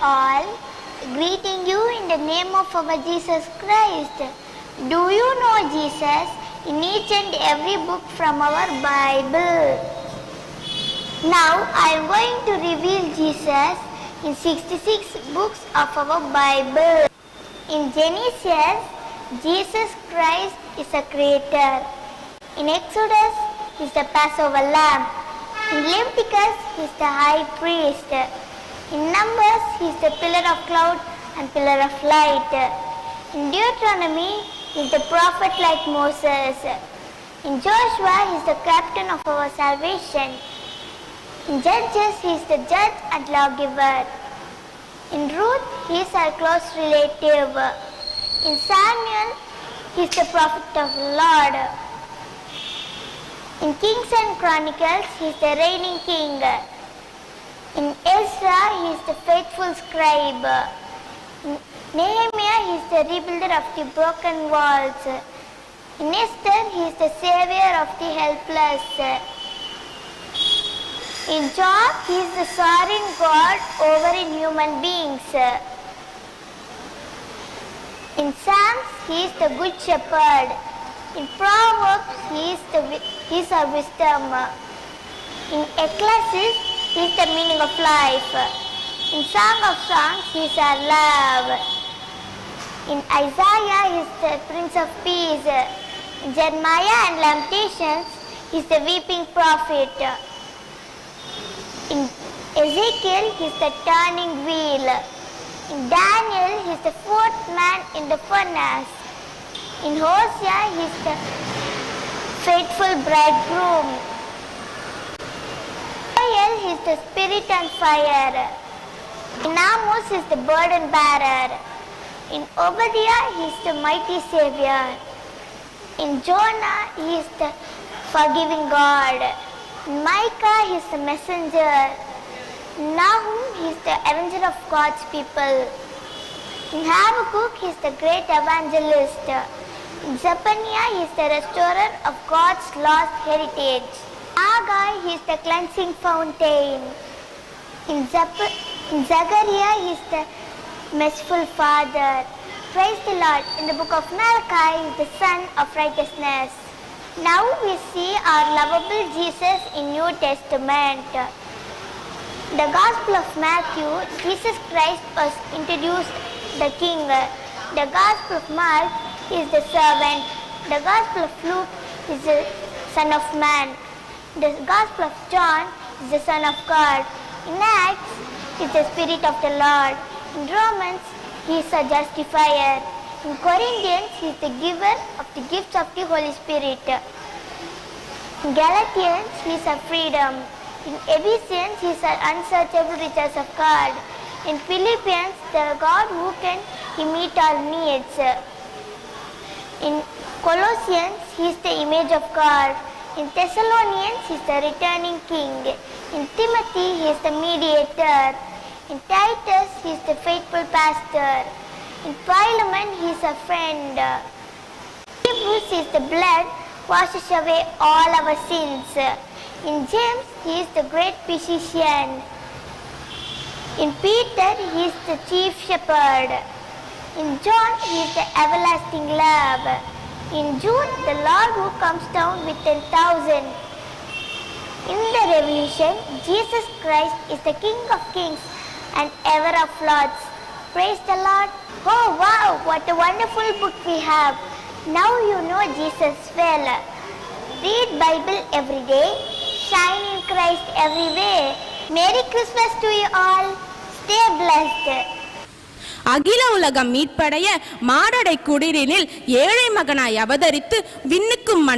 all, greeting you in the name of our Jesus Christ. Do you know Jesus in each and every book from our Bible? Now I am going to reveal Jesus in 66 books of our Bible. In Genesis, Jesus Christ is a creator. In Exodus, he is the Passover lamb. In Leviticus, he is the high priest. In Numbers, he is the pillar of cloud and pillar of light. In Deuteronomy, he is the prophet like Moses. In Joshua, he is the captain of our salvation. In Judges, he is the judge and lawgiver. In Ruth, he is our close relative. In Samuel, he is the prophet of the Lord. In Kings and Chronicles, he is the reigning king. In Ezra, he is the faithful scribe. In Nehemiah, he is the rebuilder of the broken walls. In Esther, he is the savior of the helpless. In Job, he is the sovereign God over human beings. In Psalms, he is the good shepherd. In Proverbs, he is our wisdom. In Ecclesiastes, he is the meaning of life. In Song of Songs, he is our love. In Isaiah, he is the Prince of Peace. In Jeremiah and Lamentations, he is the weeping prophet. In Ezekiel, he is the turning wheel. In Daniel, he is the fourth man in the furnace. In Hosea, he is the faithful bridegroom. In Joel, he is the spirit and fire. In Amos, he is the burden bearer. In Obadiah, he is the mighty savior. In Jonah, he is the forgiving God. In Micah, he is the messenger. In Nahum, he is the avenger of God's people. In Habakkuk, he is the great evangelist. In Zephaniah, he is the restorer of God's lost heritage. Haggai, he is the cleansing fountain. In Zechariah, he is the merciful father. Praise the Lord. In the book of Malachi, he is the son of righteousness. Now we see our lovable Jesus in New Testament. The Gospel of Matthew, Jesus Christ was introduced the king. The Gospel of Mark is the servant. The Gospel of Luke is the Son of Man. The Gospel of John is the Son of God. In Acts is the Spirit of the Lord. In Romans, he is a justifier. In Corinthians, he is the giver of the gifts of the Holy Spirit. In Galatians, he is a freedom. In Ephesians, he is an unsearchable riches of God. In Philippians, the God who can meet all needs. In Colossians, he is the image of God. In Thessalonians, he is the returning king. In Timothy, he is the mediator. In Titus, he is the faithful pastor. In Philemon, he is a friend. In Hebrews, he is the blood washes away all our sins. In James, he is the great physician. In Peter, he is the chief shepherd. In John, he is the everlasting love. In Jude, the Lord who comes down with 10,000. In the Revelation, Jesus Christ is the King of kings and ever of lords. Praise the Lord. Oh wow, what a wonderful book we have. Now you know Jesus well. Read Bible every day. Shine in Christ every way. Merry Christmas to you all. Stay blessed. அகில உலகம் மீட்படைய மாடடை குடிலினில் ஏழை மகனாய் அவதரித்து விண்ணுக்கும்